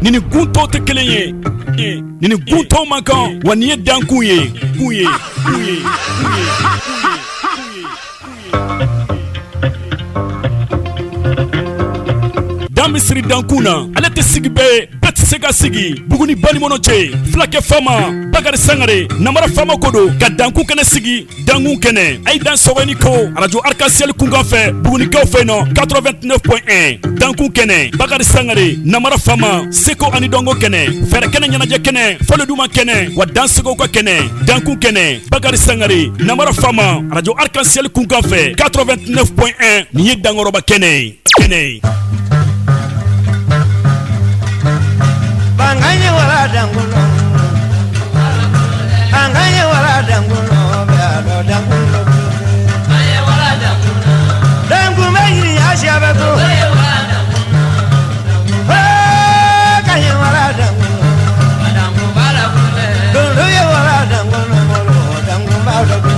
Nini gunto te kelen ye. Nini gunto mankan wa ni ye danku ye. Misiri dankuna ale tɛ sigi bɛɛ tɛ se ka sigi Buguni Balimono cɛ Fulakɛ Fama Bakari Sangare Namara Fama ko don ka danku kɛnɛ sigi dankun kɛnɛ a ye dan sɔgɔni ko radio Arc-en-Ciel kunkan fɛ Bugunikaw fɛ yen nɔ 89.1 dankun kɛnɛ Bakari Sangare Namara Fama Seko ani Dɔnko kɛnɛ fɛrɛ kɛnɛ ɲɛnajɛ kɛnɛ Fɔlɔduma kɛnɛ wa dansegow ka kɛnɛ dankun kɛnɛ Bakari Sangare Namara Fama radio Arc-en-Ciel kunkan fɛ 89.1 nin ye dankɔrɔba kɛnɛ ye. Anganye wala dangulo beado dangulo aye wala dangulo dangu meyi ashabato aye wala dangulo kanye wala dangulo dangu bala kule do ye wala dangulo dangu bala kule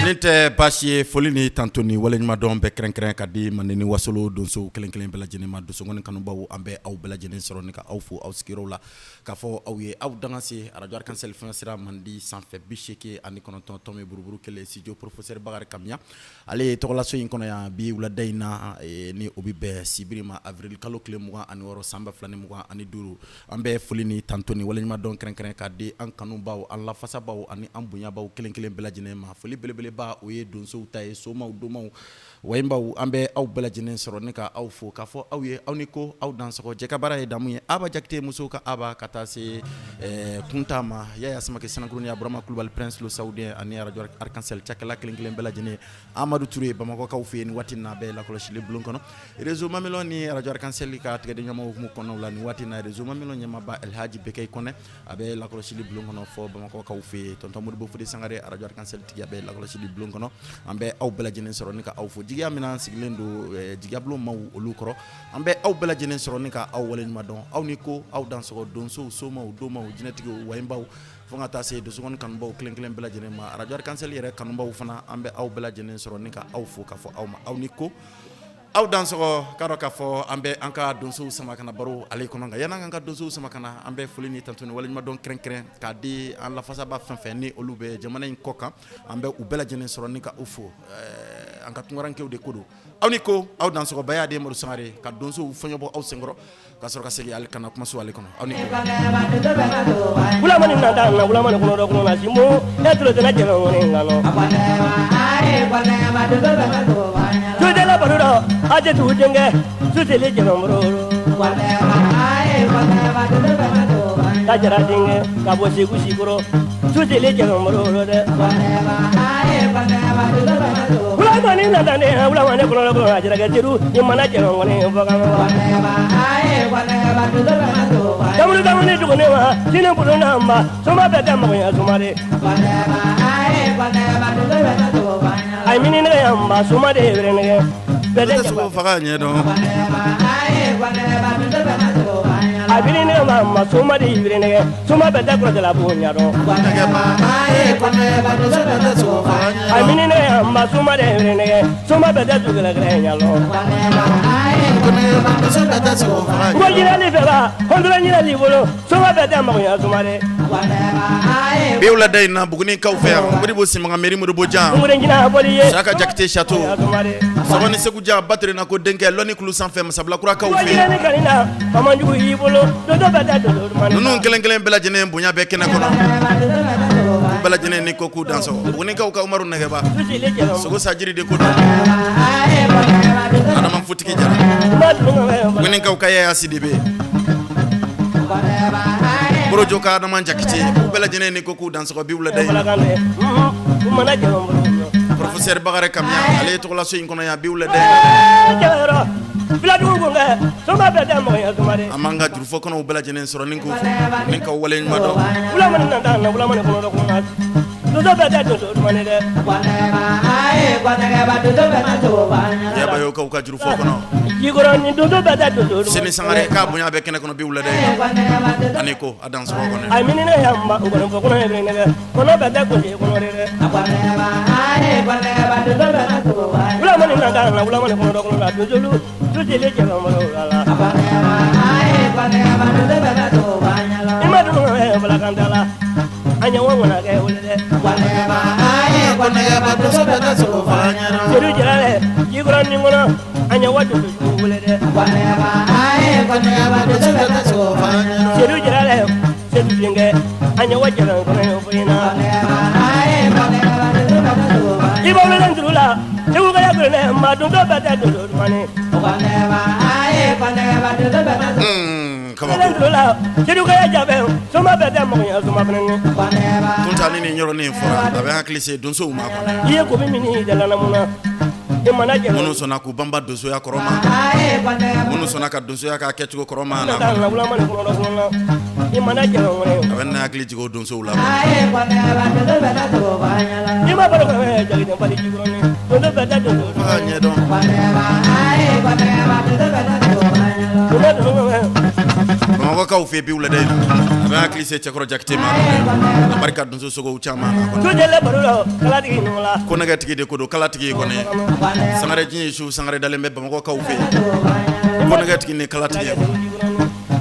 Nite basi foli ni tantoni wale nyuma don be kren ka di manini wasolo donso kelen bela lajɛlen ma donso ngoni kanubaw an bɛ aw bela lajɛlen sɔrɔ ni ka aw fo aw sigiro la ka fɔ aw ye aw dangase radio Arc-en-Ciel sira mandi sanfɛ bisheke ani kɔnɔntɔn tɔmi buruburu kelen studio professeur Bakari Kamiya ale tɔgɔlaso in kɔnɔ yan bi wulada in na ni o bi bɛn sibiri ma avril kalo tile 26 sanba 2025 an bɛ foli ni tantoni wale nyuma don kren ka di an kanubaw an lafasabaw ani an bonyabaw kelen bela lajɛlen ma foli belebele ba o ye donsow ta ye somaw domaw wayimbaw an bɛ aw bɛɛ lajɛlen sɔrɔ ne ka aw fo k'a fɔ aw ye aw ni ko aw dansɔgɔ jɛ ka baara ye damu ye Aba Jakite muso ka Aba ka taa se kunta ma Yaya Samake Sanakuruni Aburama Kulubali Prince lo Saoudien ani radio Arc-en-Ciel cakɛla kelen bɛɛ lajɛlen Amadou Touré Bamakɔkaw fɛ yen ni waati na bɛɛ lakɔlɔsili bulon kɔnɔ réseau Mamilon ni radio Arc-en-Ciel ka tigɛden ɲɛmaaw hukumu kɔnɔ la ni waati na réseau Mamilon ɲɛmaaba Elhaji Bekay Kɔnɛ a bɛ lakɔlɔsili bulon kɔnɔ fɔ Bamakɔkaw fɛ yen tonton Modibo Fode Sangare radio Arc-en-Ciel tigi a bɛ lakɔlɔsili bulon kɔnɔ an bɛ aw bɛɛ lajɛlen sɔrɔ ni ka aw fo jigiya mina sigilen do jigiya bulon maw olu kɔrɔ an bɛ aw bɛɛ lajɛlen sɔrɔ ni ka aw waleɲuman dɔn aw ni ko aw dansɔgɔ donsow somaw domaw jinɛtigiw wayimbaw fo ka taa se dosokɔni kanubaw kelen bɛɛ lajɛlen ma radio Arc-en-Ciel yɛrɛ kanubaw fana an bɛ aw bɛɛ lajɛlen sɔrɔ ni ka aw fo ka fɔ aw ma aw ni ko aw dansɔgɔ k'a dɔn k'a fɔ an bɛ an ka donsow sama kana baro ale kɔnɔ nka yan'an ka donsow sama kana an bɛ foli ni tantoni waleɲuman dɔn kɛrɛnkɛrɛn k'a di an lafasaba fɛn ni olu bɛ jamana in kɔ kan an bɛ u bɛɛ lajɛlen sɔrɔ ni ka u fo an ka tunkarankew de ko don aw ni ko aw dansɔgɔ baya de Madu Sangare ka donsow fɔɲɔbɔ aw senkɔrɔ ka sɔrɔ ka segin ale kana kumaso ale kɔnɔ aw ni ko wulamani nanda na wulamani kono do kono na simo e tulo tena jelo ngoni ngalo jodela barudo aje tu jenge sutele jelo mroro tajara dinge kabo sigu siguro sutele jelo mroro de wulamani nanda ne wulamani kono do kono na jira getiru imana jelo ngoni bagama Damuni dugune wa sine bulu namba soma beta mo ya sumare ay minine yamba sumare brene beta so faga nye don ay minine yamba sumare brene suma beta ko de la bunya don ay minine yamba sumare brene suma beta du de la grenya lo ko jira ni fela hondura ni li bolo soma beta mo ya sumare be wala day na Buguni kaw fe ngori bo simanga meri mo bo jam Saka Jakite Chateau sabani segu ja battre na ko denke loni kulu san fe masabla kura kaw fe nunu kelen bela jene bunya be kene kono bela jene ni ko ku danso Buguni kaw ka Umaru Negeba sogo sajiri de ko do ana man futiki jara Buguni kaw ka ya sidibe Boro joka na man Jakite bela jene ni ko ku danso bi wala day professeur Bakari Kamiya ale to la so in kono ya bi wala day amanga juru fo kono bela jene soro nin ko wala ma do donso bɛɛ tɛ donso duman ye dɛ. Ya ba yo ka juru fo kono. Jikɔrɔ ni donso bɛɛ tɛ donso duman. Sini sangare ka bonya be kene kono bi wulade. Ani ko adan so kono. Ay minine yamba ngone fo kono yebe nege kono bɛɛ ko je kono re. Wula mani na dara wula mani kono do kono la donso lu tu je le je ba mo la. Ima do no e bala kandala. Anya wona ke wulade. Seru jale jikɔrɔ ni ngono anya wadu wulade. Seru jale seru dinge anya wajala kono fina. Ibo wulade ndula ewu ga yagre ma do do bata do mani. Ndula seru ga jabe soma bata mo ya soma fene. Tunta ni nyoro ni fora abe hakli se donso ma kono. Iye ko mini dala namuna. Munu sona ku bamba donso ya koroma. Munu sona ka donso ya ka ketugo koroma na. Abe na hakli jigo donso la. Ima baro ka jagi de pali jigo ni. Dondo beta dondo. Anye don. Mako ka ufe bi wulade. Abe hakli se chakro jakte ma. Barka donso sogo uchama na. Tujele baro kala tigi nola. Ko naga tigi de ko do kala tigi ko ne. Sangare jinye shu sangare dale mbe bamako ka ufe. Ko naga tigi ne kala tigi.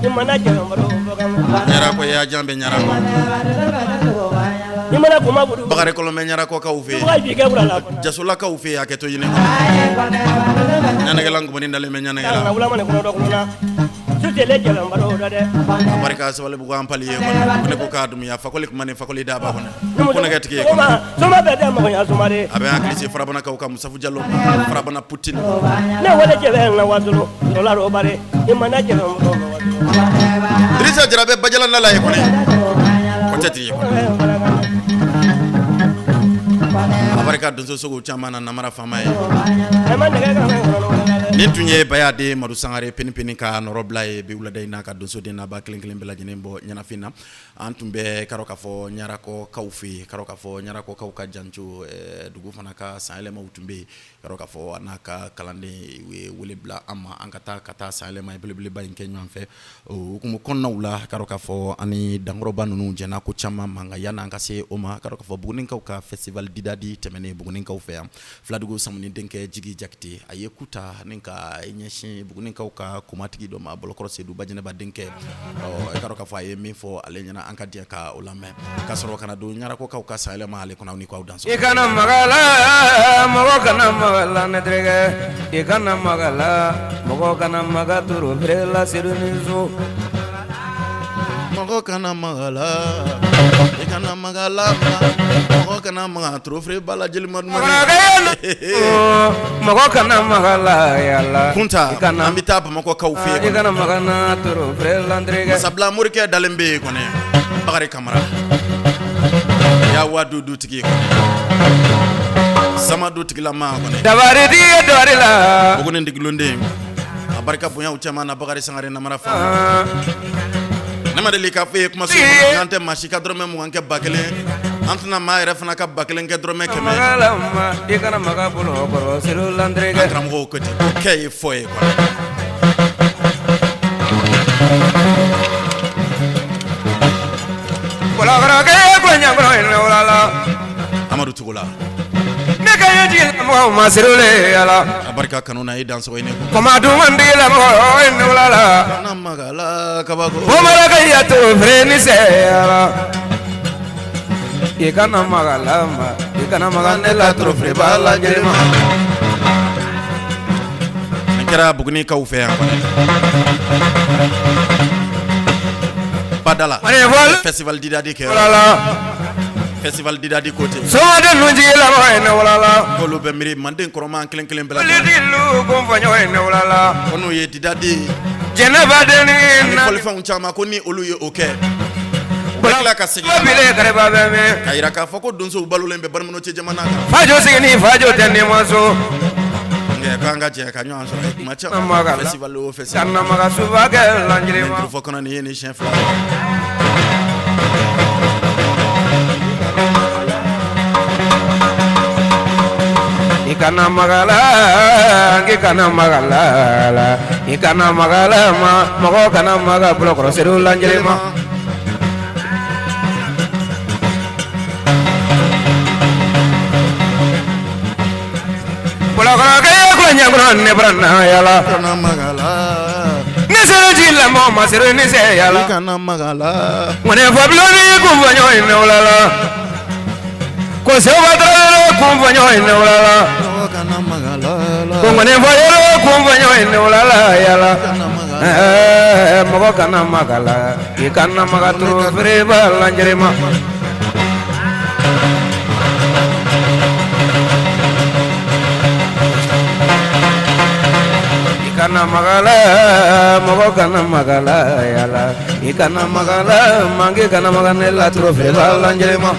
Imana jelo baro bogam. Nyara ko ya jambe nyara ko. Imana kuma budu. Bagare ko me nyara ko ka ufe. Ko bi ke bura la. Jasula ka ufe aketo yine. Nyana gelang ko ni dale me nyana Na gela. wula mane ko do ko na. Tujele jelo baro do de. Barka sabale bu ko ampali ye ko ne ko ka dum ya fakoli ko mane fakoli da ba ko ne. Ko naga tigi ko. Soma beta mo ya sumare. Abe akli farabana ka ka Musafu Jallo farabana Putin. Ne wala jebe na wazulo. Dola ro bare. Imana jelo baro. Drissa Jarabe bajala na la ye ko ne. Ko tetri ko. Abarka donso sogo chama na namara fama ye. Ni tunye bayade madu sangare peni ka norobla e be wulada ina ka donso de na ba kelen bela jinembo nyana fina antumbe karoka fo nyara ko kaufi karoka fo nyara ko kauka jancho dugu fana ka sale ma utumbe karoka fo anaka kalande we wule bla ama ankata kata sale ma bele ba inke nyanfe o kumu konna wula karoka fo ani dangroba nunu jena ko chama manga yana ankase oma karoka fo bugunin kauka festival didadi temene bugunin kaufe fladugo samuni denke jigi jakti ayekuta ninka inyeshi bugunin kauka kumatigi do ma bolokoro sedu bajene ba denke o karoka fo aye mi fo alenyana anka dia ka olame kasoro kana do nyara ko kauka sale ma ale kuna ni ko danso ikana magala mogo kana magala nedrege ikana magala mogo kana magaturu brela sirunizo mogo kana magala ikana magala mogo kana magaturu fre bala jelman mogo kana magala yalla kunta ambita ba mako kaufe ikana magana turu brela ndrege sabla murke dalembe kone bagare kamara ya wadu dutigi ko sama dutigi la ma ko ne dabari di dori la bugo ne ndiglonde abarka bunya uchama na bagare sangare na mara fa nama de lika fe kuma so ngante mashika drome mu nganke bakele antuna ma ere fana ka bakele nge drome keme magalama ikana magabulo ko siru landrege akram go ko kay foye ko Amadou Tugola neka mo masirule ala abarka kanuna i danso ine ko komadu mandila mo inulala na magala kabago o malaga yato freni se ala ikana magala la trofre bala jerema nkera buguni ka ufe ko Badala festival didadi ke festival didadi côté so de nunji la mo ene wala ko lo be miri manden koroma kelen bela lidilu ko fanyo ene wala ono ye didadi jenaba de ni na ko fa unchama ko ni olu ye okay bakla ka sigi bile kare ba be me kayira ka fako donso balulen be barmono ci jamana ka fajo sigini fajo tenne maso kanga je ka nyon so macha festival o festival kanna maga suba ke lanjire ma fo kono ni chef la ikana magala ikana magala ikana magala mago kana maga bulokro seru lanjelema bulokro kaya kunya kuran ne brana yala kana magala nesere jilla mo masere ne se yala kana magala ngone fabloni kumvanyo inolala ko se wadra kumvanyo inolala kana magala ngone voyero kumvanyo inolala yala mago kana magala ikana magatro freba lanjerema ikana magala mago kana magala yala ikana magala mange kana magane la tro freba lanjerema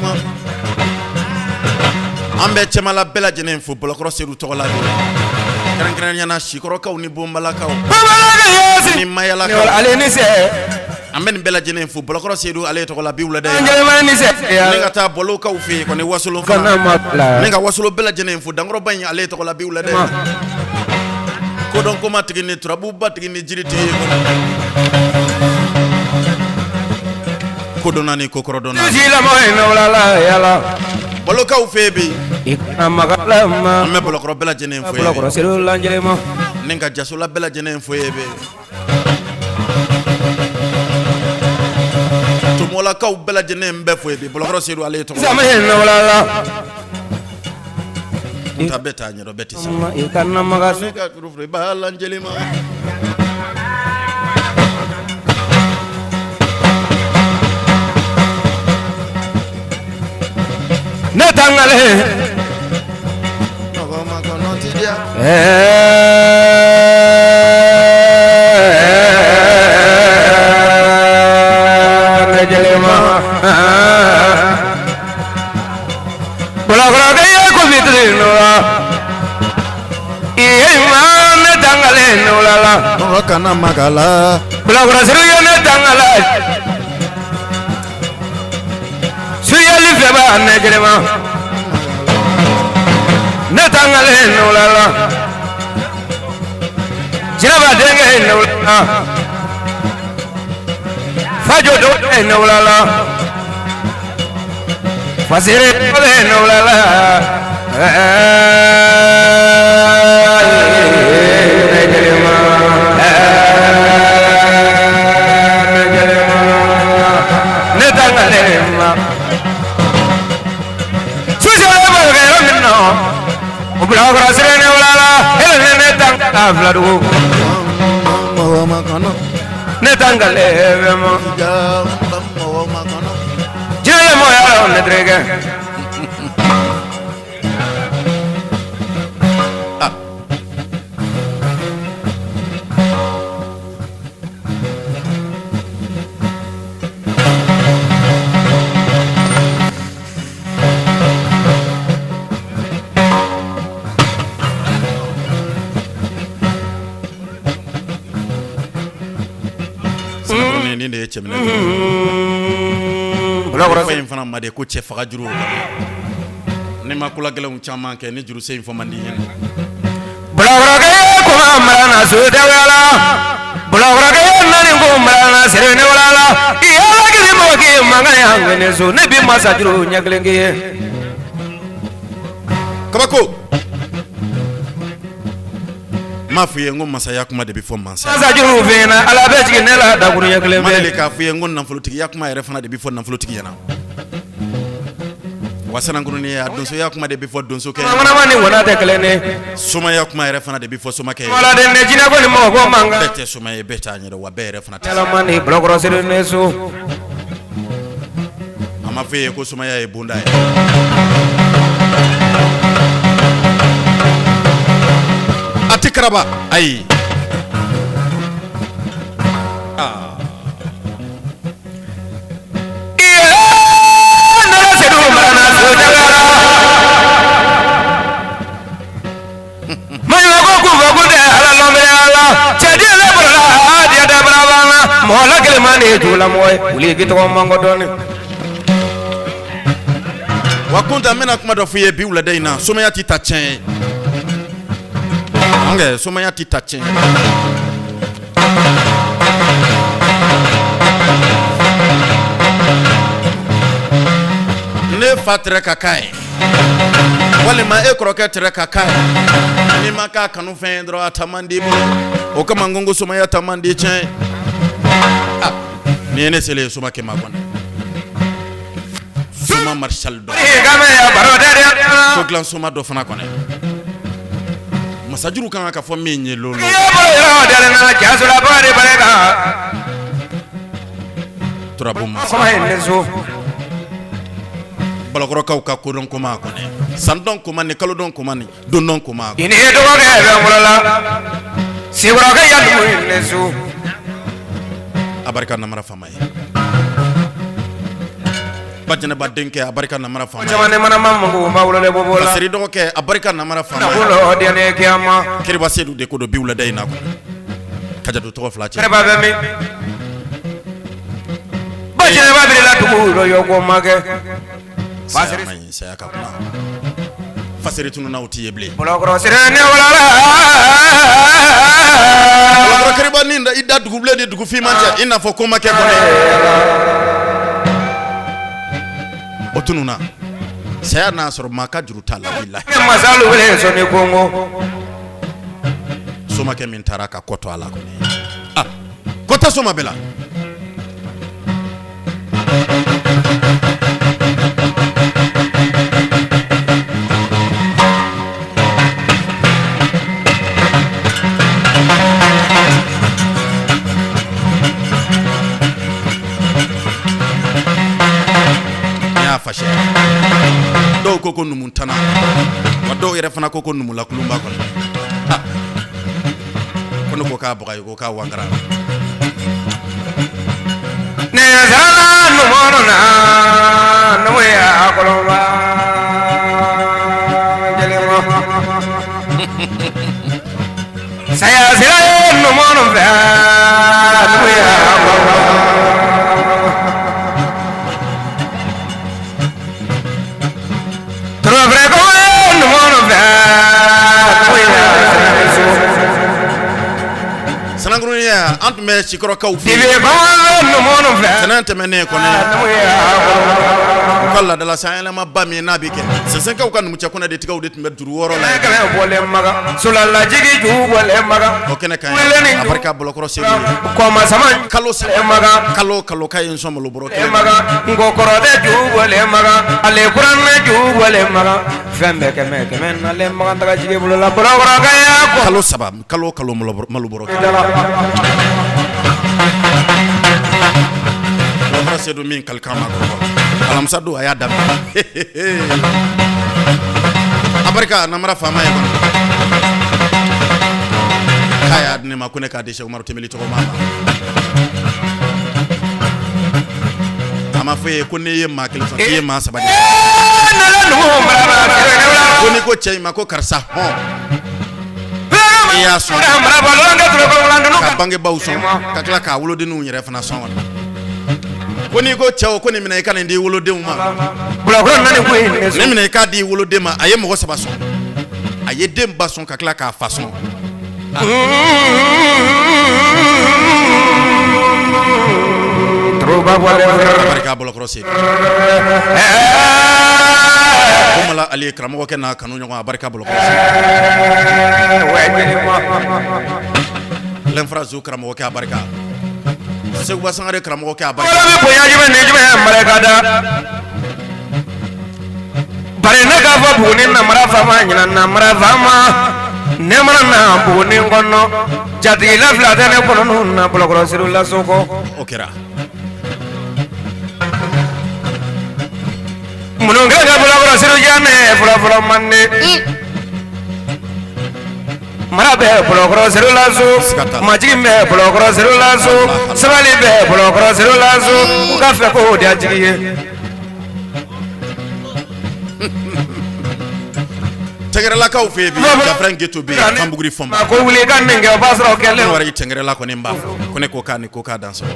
ambe chemala bela jenen fu bolokro seru tola kran yana shikoro kaw ni bombala kaw ni mayala kaw ale ni se ambe bela jenen fu bolokro seru ale tola biwla day lanjerema ni se ninga ta bolo kaw fi ko ni wasulo kana magala ninga wasulo bela jenen fu dangro bañ ale tola biwla day ko don ko matigi ni turabu batigi ni jiriti ko donani ko korodona jila mo inolala yala boloka u febi ikana magala ma me bolokro bela jenen fo bulokro seru lanjerema ninga jasula bela jenen fo yebe to mola ka u bela jenen be fo yebe bolokro seru ale to sama inolala tabeta nyoro beti sa ikana magasu ka rufre ba lanjelima netangale no ma kono tidia nejelema bulakra kaya ko vitrino ima netangale nolala no kana magala bulakra seru netangala suyali feba nejelema netangale nolala jiraba denge nolala fajo do nolala fasire nolala nejelema netangale bulakra sirene wala hele netang afladu mo ma kono netangale vemo ja mo ma kono jele mo ya netrege ni de chemna bulakra fay fana made ko che faga juru ni makula gelum chama ke ni juru sey fo mandi hen bulakra ke ko amrana sude wala bulakra ke nani ko amrana sirene wala iya giri mo ke mangane hangene so ne bi masajuru nyaglenge kabako ma fuye ngon masaya kuma de before mansa masajuru fina ala bejigi nela da guru nyaglenge mali ka fuye ngon nan folotiki yakuma yere fana de before nan folotiki yana wasana ngunu ni adonso yakuma de before donso ke mana mani wona de klene suma yakuma yere fana de before suma ke wala de ne jina ko ni mo go manga bete suma e beta nyere wa bere fana ta ala mani bulakra sirene so ama fuye ko suma ya e bunda ya atikraba ai mola kelemani tula moy uli gito mango doni wakunta mena kuma do fuye bi wala dayna soma yati ta chen Ange somaya ti tache. Ne fatre kakai. Walima e kroket tere kakai. Ni maka kanu fen dro atamandi bo. O kama ngongo somaya tamandi chen. Ah, ni ene sele soma ke magona. Soma Marshal do. Ko glan soma do fana kone. Masajuru kan ka fo menye lolo. Turabuma. Balakoro ka ko don kuma kone. Sandon kuma ni kalodon kuma ni donon kuma. Ini do ga be mulala. Sibra ga yadu nezu. Abarika namara fama ye. Bajana badenke abarika namara fama. Jamane mana mamungu mawulole bobola. Seri do ke abarika namara fama. Nabulo diane kiyama. Kiriba sedu de ko do biwla day na ko. Kaja do to flache. Kare ba mi. Bajana ba bi la tubu yo ko mage. Fasiri mai saya ka kuna. Fasiri tunu na uti yeble. Bologro sirene wala. Bologro kiriba ninda ida duguble de dugu fi manja ina fo koma ke kone. Otununa. Saya na soro maka juruta la billahi. Masalu wele so ni kongo. Soma ke min taraka koto ala kone. Ah. Kota soma bela. Fashe do koko numuntana wa do yere fana koko numula kulumba kono ha kono ko ka buga ko ka wangara ne zala numono na noya kolomba jelema saya sira numono fa noya Sanangrunia antme chikoro ka ufi sanante mene kone kala dala sayala mabami nabike sesenka ukanu mchakuna de tika udet meduru woro la kala bole maga sulala jigi ju bole maga okene kan afrika bolokoro se ko ma sama kalo se maga kalo kay en somo lo boro maga ngokoro de ju bole maga ale kuran ju bole maga fembe kemen ale maga daga jigi bolo la bolo ga ya kalo sabam kalo malu boro Wala sedu min kalkama ko alam sadu aya dam abarka namara fama e kon kaya ni ma kune ka de Cheikh Umar Temeli to mama ama fe ko ne yemma kelso yemma sabani ko ni ko chey ma ko karsa ho ya so ka bange bawson ka kala ka wolode nu nyere fana son koni go chawo koni mina ka ndi wolode ma bula ko nani ko ne mina ka di wolode ma aye mo saba son aye dem bason ka kala ka fason troba wala barka bolo crossé Mala ali kramo ke na kanu nyonga barka bolo len frazu kramo ke barka se wa sangare kramo ke barka wala ko yaji ne jibe marakada bare na ga fa bunin na marafa ma nyina na marafa ma ne mara na bunin gonno jadi la flata ne kono na bolo crossé la soko okera munonga ga bula siru jane fula manne marabe bula siru lazu majime bula siru lazu sabali be bula siru lazu ukafe ko dia jigiye tegere la ka u febi ka frange to be kambuguri fomba ko wuli kan nge basra o kelle wari tegere la ko ne mba ko ne ko ka danso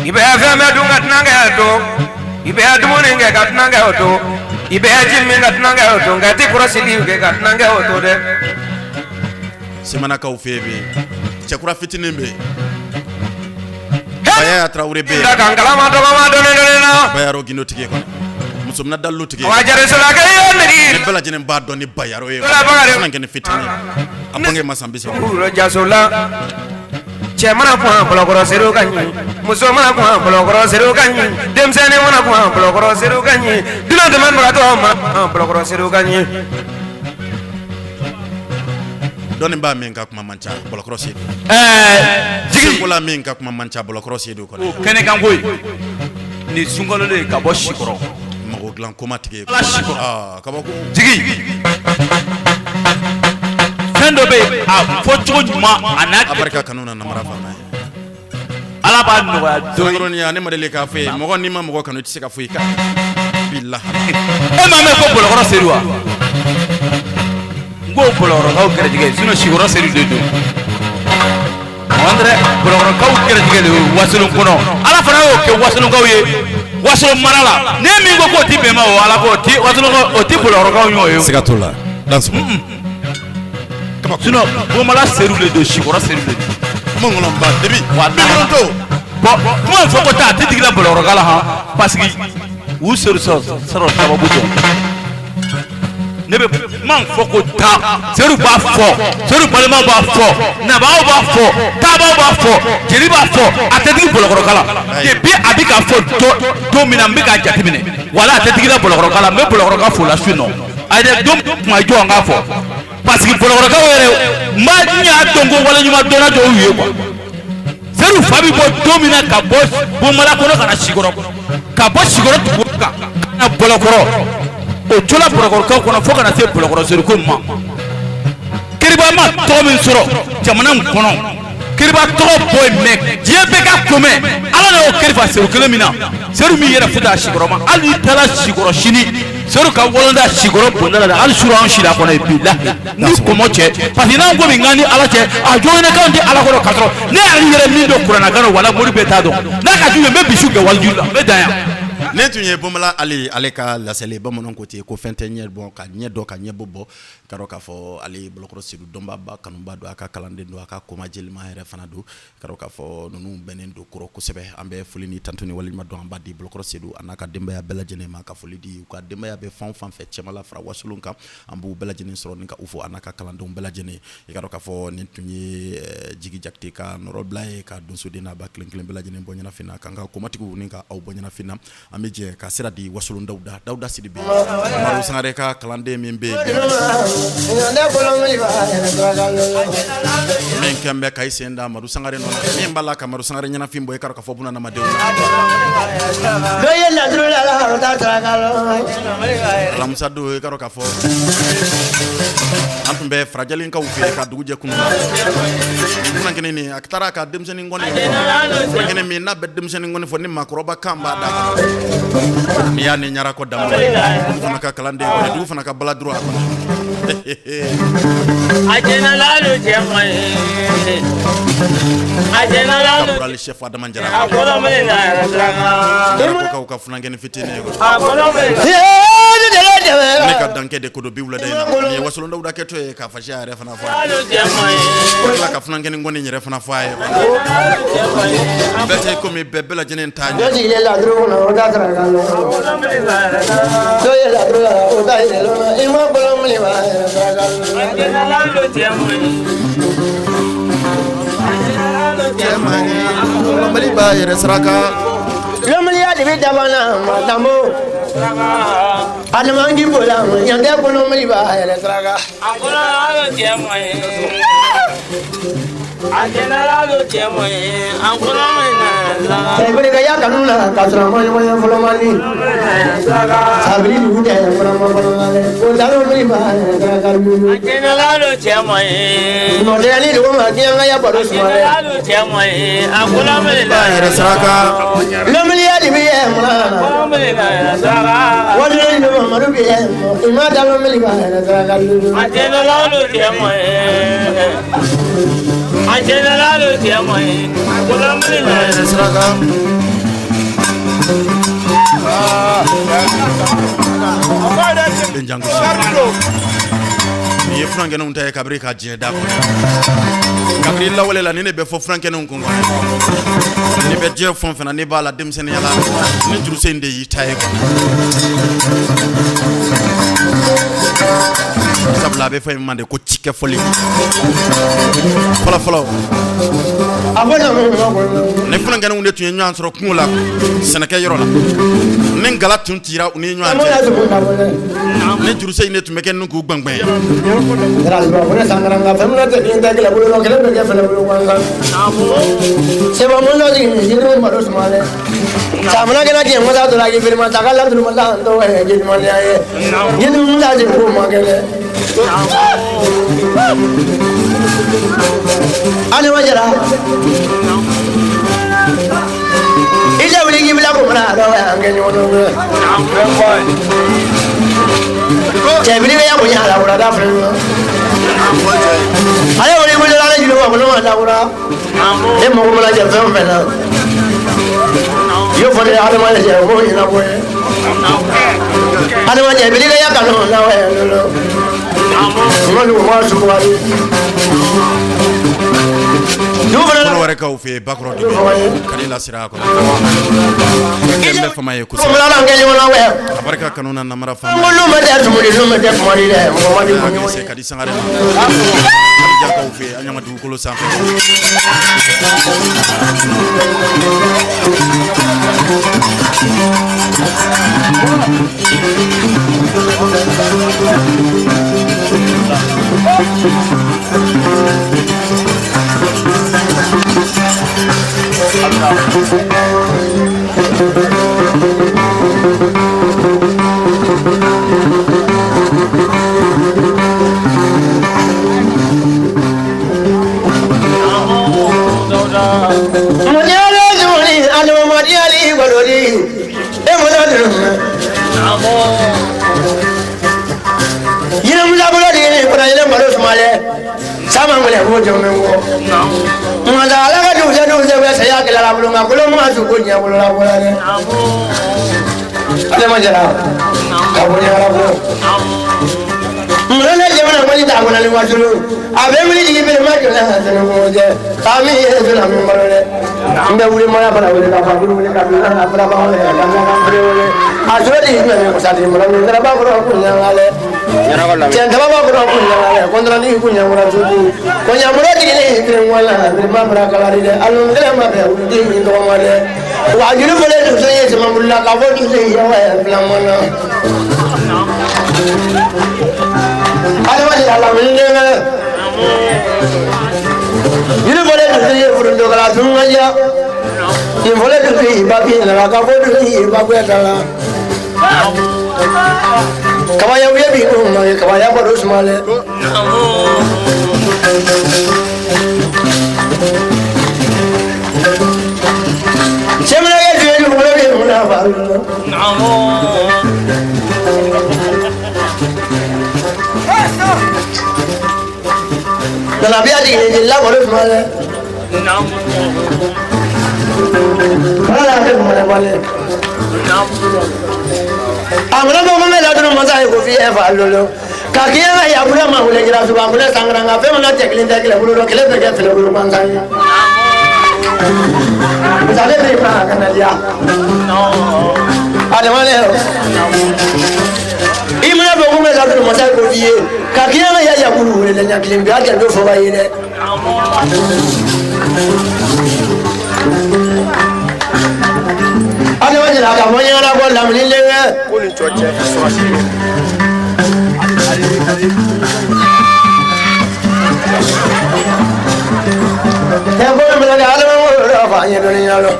ibe afame dunga tnanga to ibe adumone nge katnanga oto ibe ajimi katnanga oto ngati kurasili nge katnanga oto de Semanakaw fɛ yen cɛkura fitinin bɛ Baya Traoré bɛ da kangalama dɔgɔma dɔɔnin na Bayaro Gindo tigi kɔnɔ musomina dalu tigi wa jare sala kɛ ye nigi bɛɛ lajɛlen b'a dɔn ni Bayaro ye fana kɛ ni fitinin a bange masa bisa kuro jasola cɛ mana kuma bolokɔrɔ serew ka ɲi muso mana kuma bolokɔrɔ serew ka ɲi denmisɛnnin mana kuma bolokɔrɔ serew ka ɲi dunan dɛmɛbagatɔ mana bolokɔrɔ serew ka ɲi dɔnni b'a min ka kuma man ca bolokɔrɔ sedu jigi kola min ka kuma man ca bolokɔrɔ sedu kɔnɔ kɛnɛ kan ko ni sunkalo de ka bɔ sikɔrɔ mago dilan koma tigi kabako jigi fɛn dɔ bɛ yen a fɔ cogo ɲuman a n'a a barika kanu na namara fama ye ala b'a nɔgɔya dɔrɔnya ne ma deli k'a fɔ ye mɔgɔ n'i ma mɔgɔ kanu i tɛ se ka foyi kan bilahi e maa mɛn ko bolokɔrɔ seri wa n ko bolokɔrɔkaw gɛrɛjɛgɛ sinon sikɔrɔ seri de don André bolokɔrɔkaw gɛrɛjɛgɛ de ye wasolon kɔnɔ ala fana y'o kɛ wasolonkaw ye wasolon mara la ne min ko k'o ti bɛn ma o ala ko o ti bolokɔrɔkaw y'o ye siga t'o la danso sinon bomala seri de don sikɔrɔ seri de don mɔngɔlɔnba debi wa mɔngɔlɔnto bon kuma fɔ ko taa a tɛ tigi la bolokɔrɔka la han parce que u seri sɔrɔ sababu dɔn ne bɛ kuma fɔ ko taa seru b'a fɔ seru balimaw b'a fɔ nabaw b'a fɔ taabaw b'a fɔ jeli b'a fɔ a tɛ tigi bolokɔrɔka la depuis a bɛ ka fɔ don min na n bɛ k'a jateminɛ wala a tɛ tigi la bolokɔrɔka la n bɛ bolokɔrɔka fo la su nɔ a yɛrɛ don kuma jɔ an k'a fɔ parce que bolokɔrɔkaw yɛrɛ n b'a n y'a dɔn ko waleɲuman dɔnna dɔw ye quoi seru fa bɛ bɔ don min na ka bɔ bonbala kɔnɔ ka na sikɔrɔ ka bɔ sikɔrɔ tugu kan ka na bolokɔrɔ o cola bolokɔrɔkaw kɔnɔ fo kana se bolokɔrɔ seriko ma Keriba ma tɔgɔ min sɔrɔ jamana in kɔnɔ Keriba tɔgɔ bɔ yen mɛ diɲɛ bɛɛ ka ko mɛn ala n'o Keriba seru kelen min na seru min yɛrɛ futa a sikɔrɔ ma hali n'i taara sikɔrɔ sini seru ka wɔlɔda sikɔrɔ bonda la hali sura an si la kɔnɔ ye bilahi ni kɔmɔ cɛ parce que n'an ko min kan ni ala cɛ a jɔnɲɛnɛkanw tɛ ala kɔrɔ ka sɔrɔ ne yɛrɛ yɛrɛ min dɔn kurannakan wala mori bɛɛ t'a dɔn n'a ka jugu n bɛ bisu kɛ walijuru la n bɛ dan yan. ne tun ye Bonbala ale ka laseli bamananw ko ten ko fɛn tɛ ɲɛ bɔ ka ɲɛ dɔ ka ɲɛ bɔ ka dɔn k'a fɔ ale bolokɔrɔ sedu dɔnbaba kanuba don a ka kalanden don a ka koma jelima yɛrɛ fana don ka dɔn k'a fɔ ninnu bɛnnen don kɔrɔ kosɛbɛ an bɛ foli ni tanto ni waleɲuman dɔn an b'a di bolokɔrɔ sedu a n'a ka denbaya bɛɛ lajɛlen ma ka foli di u ka denbaya bɛ fan o fan fɛ cɛmala fara wasolon kan an b'u bɛɛ lajɛlen sɔrɔ ni ka u fɔ a n'a ka kalandenw bɛɛ lajɛlen i ka dɔn k'a fɔ nin tun ye Jigi Jakite ka nɔrɔ bila ye ka donsoden n'a ba kelen kelen bɛɛ lajɛlen bɔ ɲɛnafin na k'an ka komatigiw ni ka aw bɔ ɲɛnafin na an bɛ jɛ ka sira di wasolon Dawuda Sidibe Amadu Sangare ka kalanden min bɛ min kɛn bɛ Kayi sen da Amadu Sangare nɔ min b'a la ka Amadu Sangare ɲɛnafin bɔ i ka dɔn k'a fɔ bunahadamadenw Alamusa don i ka dɔn k'a fɔ an tun bɛ Farajalinkaw fɛ ka dugu jɛ kunun funankɛnin nin a taara ka denmisɛnnin ngɔni funankɛnin min n'a bɛ denmisɛnnin ngɔni fɔ ni maakɔrɔba kan b'a da n'i y'a ni ɲara kɔ daminɛ dugu fana ka kalanden kɔnɔ dugu fana ka baladuru a kɔnɔ Kaburali Sɛfu Adama Jara ko ka funankɛnin fitinin ne ka dankɛ de ko don bi wulada in na nin ye wasolon Dawuda kɛtɔ ye ka fasiya yɛrɛ fana fɔ a ye ka funankɛnin ngɔni yɛrɛ fana fɔ a ye bɛɛ tɛ komi bɛɛ lajɛlen t'a ɲɛ Mali b'a yɛrɛ saraka Lamaliya de bɛ dabana madamo Adamangi bola yange kono Mali b'a yɛrɛ saraka Sebelum kaya kanuna kasra moyo folo mali sabri dude folo mali kodalo Mali b'a yɛrɛ saraka ajenalo chemai modeli do ma kianga ya bodo smale akula Mali b'a yɛrɛ saraka lamaliya de bɛ mala Mali b'a yɛrɛ saraka wali do maru bi imadalo Mali b'a yɛrɛ saraka ajenalo chemai ajenalo chemai akula Mali b'a yɛrɛ saraka Benjango Ni ye Frankɛnɛw ta ye kabiri ka diɲɛ da kɔnɔ. Kabiri lawale la ni ne bɛ fɔ Frankɛnɛw kun. Ni bɛ diɲɛ fɛn fɛn na ne b'a la denmisɛnninya la ni juruse in de y'i ta ye kɔnɔ. Sabula a bɛ fɔ in ma de ko cikɛ fɔli. Fɔlɔ fɔlɔ. Ni Frankɛnɛw de tun ye ɲɔgɔn sɔrɔ kungo la sɛnɛkɛ yɔrɔ la. Ni ngala tun cira u ni ɲɔgɔn cɛ. Ni juruse in de tun bɛ kɛ nu k'u gbɛngbɛn. Samana kena je mata to lagi firman takala tu mata to je mania ye ye tu mata je ko magele ani wajara ija wuli ki bila ko mara do ya nge nyono je bili ya ko ya la ura da fre ale wuli ko la ji ko no la ura e mo ko la je fe fe na yo fole adama je mo ina boy adama je bili ya kanu na wa lo mo lu ma su ko ari du fole wɛrɛ kaw fe bakro di kani la sira ko kembe fama ye kusa ko la nge yo na wa barka kanuna namara fama mo lu ma de mo de mo ri de mo ma di ko se kadi sangare ja kaw fe anyama du ko lo sanfe sama ngule ko jome ngo ngala ala ga du se we se ya kala la bulunga ko lo ma su ko nya ko la bola ne ale ma jara ka bo nya la bo ngala je mana ko ni ta ko na le wa sulu abe mi ni be ma ko la se ngo je kami e se la mi ma le mbe wuri ma ya bala wuri ka ba wuri ka bi na bala ba wuri ka na ka bre wuri a so di me ko sa di mo la wuri ba ko nya ngale Tiada apa kurang punya lah, kontra ni punya murah suci, punya murah di ni keren wala, terima berapa kali deh, alun keren apa, udah ini tu mana, wajib boleh tu saya semua mula kau tu saya ya, bilang mana, ada macam dalam ini kan, ini boleh tu saya beruntuk kalau semua aja, ini boleh tu saya bagi, kalau kau tu saya bagi kalau. Kabaya uya bintu male kabaya barus male semana ya jual mula be mula baru nabi adi ni jilla barus male kana be male amra mo me la do mo sai ko fi e fa lolo ka ki ya bura ma hule jira suba hule sangranga fe mo na teklin da kile bulu kile be ke fele bulu man sai misale be pa kana dia ale wale imra bo mo me la do mo sai ko fi ka ki ya bulu hule le nya klin bi a ke do fo ba yire ale wale la ka mo nya la bo lam ni le ko ni choche so shi ya bo me la ale mo ra fa nya do ni nya lo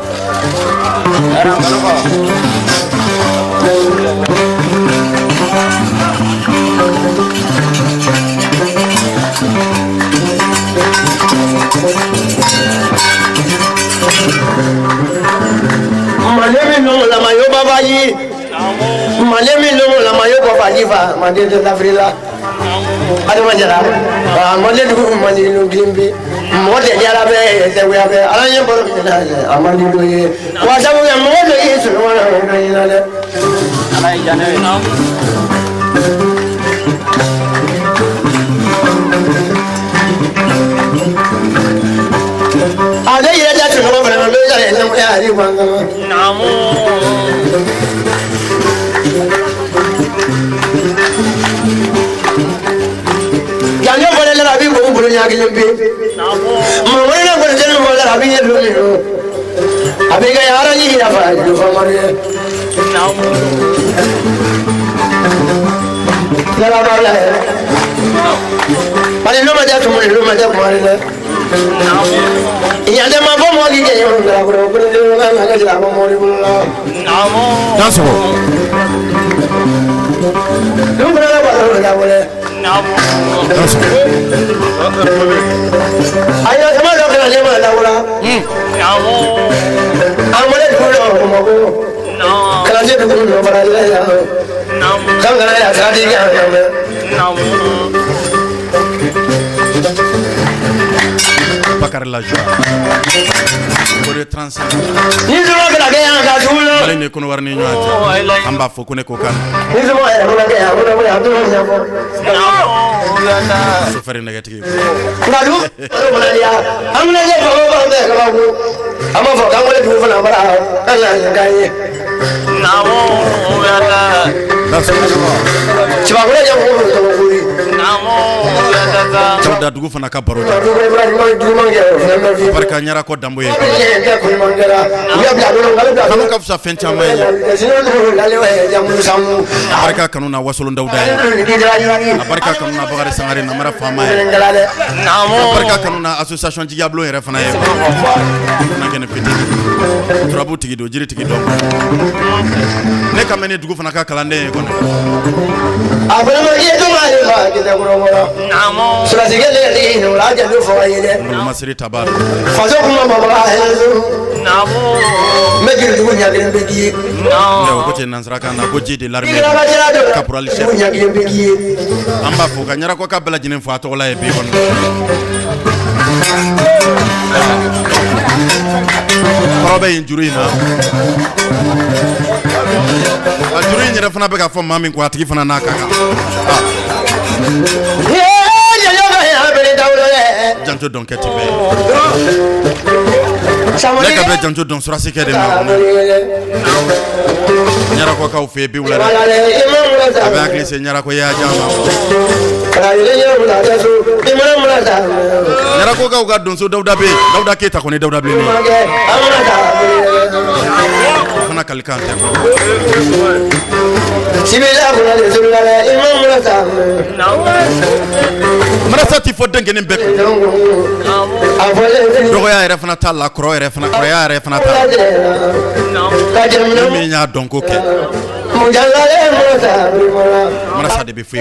era ngalo ba malemi no la mayo baba yi malemi no la mayo baba yi fa mande de la frila ade manjara mande du mande no glimbi mode yara be de we be ala yen bor na amandi do ye wa sabu ya mode yi su wala no ina le ala jane tare na mu ya ri wanga Namo. Jangan boleh lagi boleh nyaki nyambi. Mau mana boleh jangan boleh lagi ni dulu. Abi kaya orang ni dah faham, tu faham ni. Kalau boleh. Pada rumah macam kemarin. Ini ada mampu mau lagi je, orang berapa orang agak jelas mau lagi pula. Danso. Lu berapa orang dah boleh? Danso. Ayo sama lo kena lima dah boleh. Ambil dulu mau. Kalau je dulu berada ya. Kamu kena ya tadi kan. Bakar la joie. Pour le 35. Ni semua kena kaya kat dulu. Bale ne kono warni nyoati. Amba fo kone ko kan. Ni semua kena kaya. Boleh aku nak siapa? So fere negative. Lalu, mana dia? Ambil aja bawa deh kalau aku. Ama bawa kamu le dulu nak berapa? Kalau yang kaya. Danso. Coba aku aja bawa sama kuri. Jawda dugu fana ka baro. Aku berani mau dulu manggil. Barka nyara ko dambo ye. Dia kuri manggil. Dia biar dulu kalau biar. Kanu ka fsa fen chama ye. Sini dulu lalu jamu samu. Barka kanu na wasolo ndawda ye. Barka kanu na bagare sangare na mara fama ye. Barka kanu na association Diablo yere fana ye. Na gene peti. Turabu tigi do jiri tigi do. Ne kamene dugu fana ka kalande ye kono. Apa nama dia tu mana? Kita kurang-kurang. Sudah sikit lagi ni, ulah jangan lupa ini. Masiri tabar. Fasok kuma bawa itu. Mungkin tu punya kena pergi. Ne ko te nansra kana ko jidi l'armée. Caporal chef. Punya kena pergi. Amba fo ka nyara ko ka bela jinin fo atola e bi won. Probe injurina. Ajuri nyere fana be ka fo mami ko atigi fana na kaka. Janto don keti be. Leka be janto don surasi ke de ma. Nyara ko ka fe bi wala. Abe akli se nyara ko ya jama. Nyara ko ka don so Dawda be. Dawda ke ta ko ne Dawda be ni. Fana kalikante. Marasa ti fo dengene be. Dogo ya yere fana talla kro yere fana kro ya yere fana talla. Mi nya don ko ke. Marasa de be fu.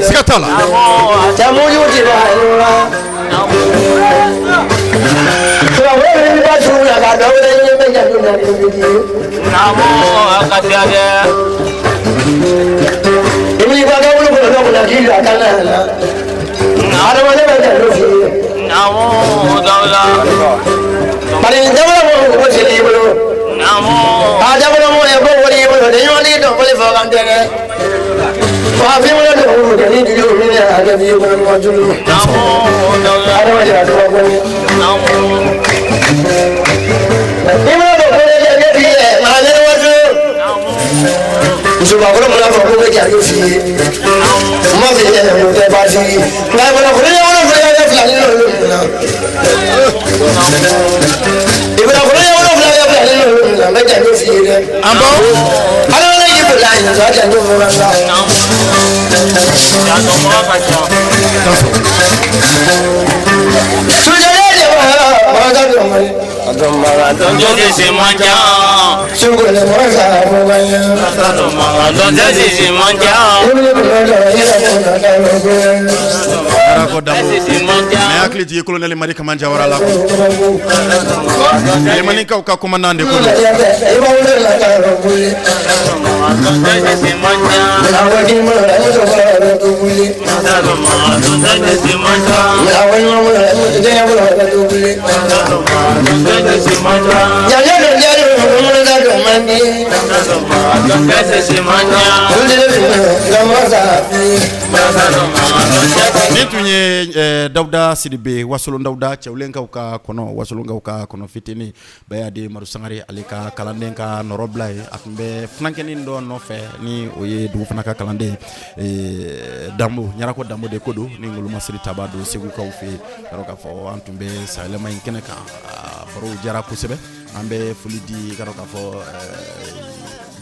Sikatala. Akli di colonel Mari Kamanja wara la ko. Le mani ka commandant de ko. dubli ya wani mamu ya mutu da ya bula ka dubli ya ya do ya do mu da do mani ni tunye Dawda Sidibe wasolo Dawda chawlenka uka kono wasolonga uka kono fitini bayade maru sangare alika kalandenka noroblay akmbe fnankeni ndo no fe ni oye du fnaka kalande dambo nyara ko dambo de kodo ni ngulu masri tabado segu ka ufi roka fo antumbe salema inkeneka baro jara kusebe ambe fulidi karoka fo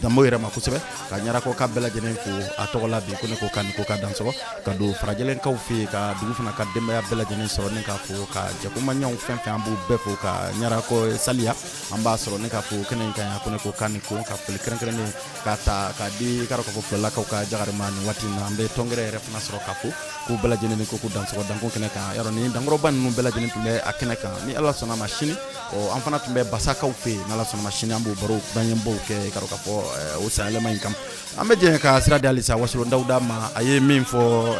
dambo yere ma kusebe ka nyara ko kabela jenen fu atola bi ko ne ko kan ko ka danso ka do frajelen ka ufi ka du fana ka demba ya bela jenen so ne ka fu ka je ko manyon fen fen ambu be fu ka nyara ko salia amba so ne ka fu kenen ka ya ko ne ko kan ko ka fu kren kren ne ka ta ka di ka ko fu la ka jagar man watina ambe tongre ref na so ka fu ko bela jenen ko danso dan ko kenen ka yaro ni dangro ban no bela jenen tumbe akene ka ni ala sona machine o amfana tumbe basaka ufi na la sona machine ambu baro banyembo ke ka ka fu o salema income ambe je ka sira dalisa wasolo Dawda ma aye min fo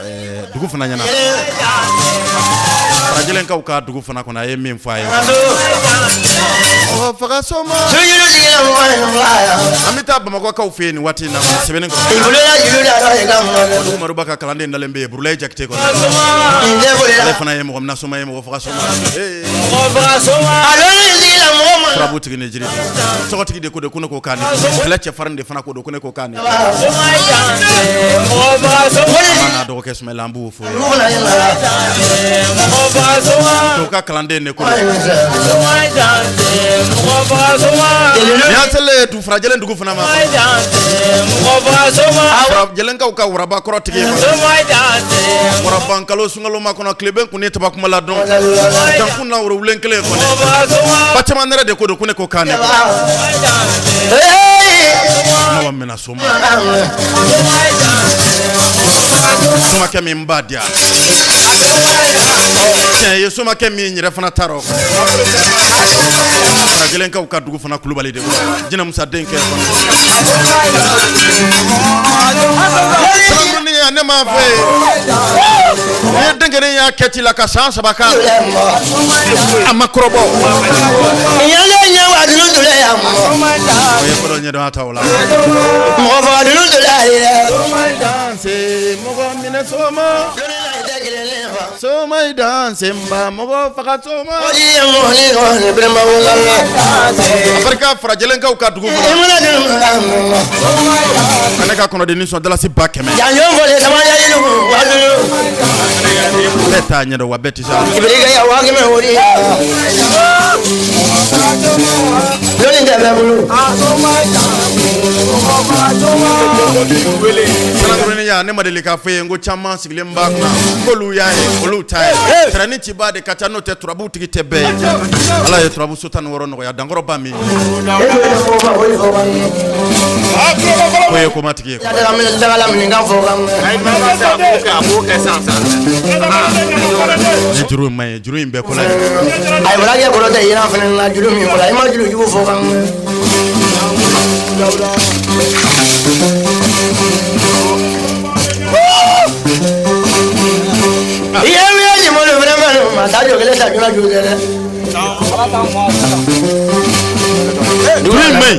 dugu fana nyana rajelen ka uka dugu fana kona aye min fo aye o faga soma suyiru dila mo wala amita bamako ka ufeni wati na sebenen ko ibulula yulula ro e gamma dugu maruba ka kalande ndalembe burlay jakte ko inde bulula fana ye mo na soma ye mo faga soma faga soma alo dila mo trabu tigi ne jiri so tigi de ko de kuno ko kani la che farande fana ko do kuno ko kani mana do kes melambu fo to ka kalande ne ko ya tele tu frajelen dugu fana ma frajelen ka ka uraba koro tigi wara bankalo sungalo ma kono kleben kuni taba kuma la don dan kunna wuro wulen kele ko ne pachama nere de ko do kuno ko kani no mena soma soma ke min badia ye soma ke min nyere fana taro na gelen ka ka dugu fana kulubali de jina musa denke ni ya ne ma fe ye dengere ya keti la ka san sabaka amakrobo yale nya wa dinu dole ya mo ye ko do nyedo atawla mo fa dinu dole ya dance mogo mine soma soma dance mba mogo faka soma odi mo ni on brema wala barka frajelen ka ka dugu imuna dinu aneka kono de nison de la si bakeme ya yo vole sama ya dinu wadulu beta nyedo wa beti sa ibriga ya wa keme odi loni ndebe bulu sanaguruni ya ne madeli ka fe ngo chama siglemba ngolu ya ngolu tai trani tibade katano te turabu tikitebe ala ye turabu sultan woro no ya dangoro bami ko ko matiki ko dagala min ngam fo gam ni juru may juru imbe ko la ay wala ya ko do tay ina fenen na julu mi wala ima julu jugo fo gam iya mi aji mo le vraiment ma sa jo kele sa jula ju kele juru may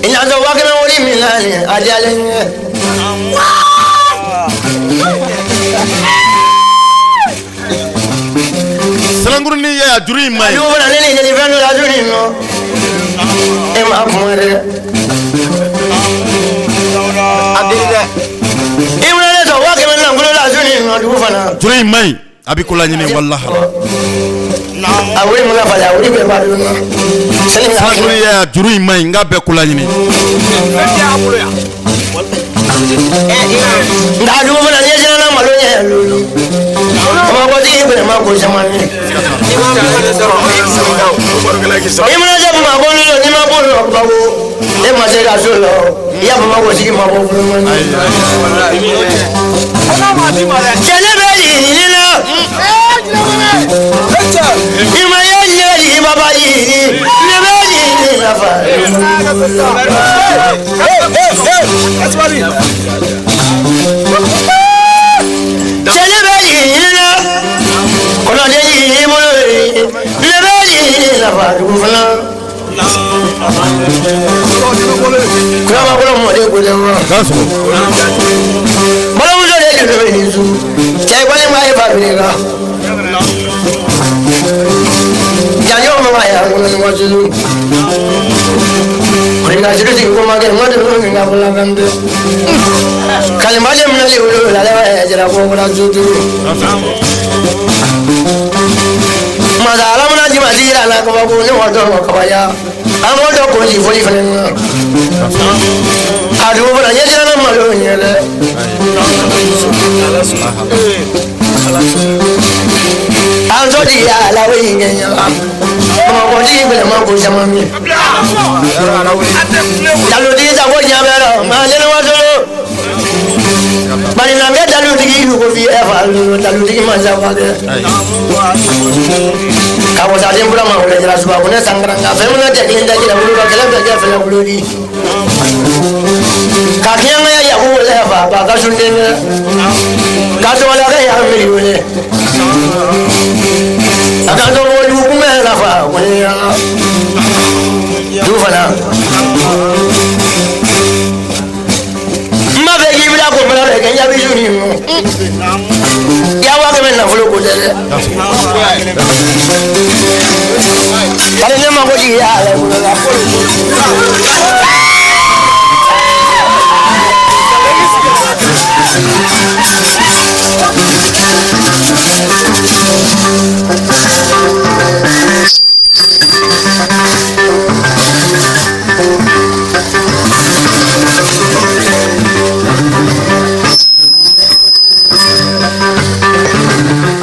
ina do wa keme wori mi la ni ajale sanaguruni ya juru may yo wala ne ni vendo la juri no e ma more abide e wala ne so wa keme na ngulo la juri no du fana juru may abikola nyine wallahi awe mo la fala uri be ba no sanaguruni ya juru may ngabe kula nyine ndadu mo na yesi na malo nye lulu o ko di be ma ko jamani imana ja ma ko lulu ni ma ko lo ba wo e ma se ga so lo ya ma ko si ma ko kele be ni na ima ye ni baba yi ni be ni na fa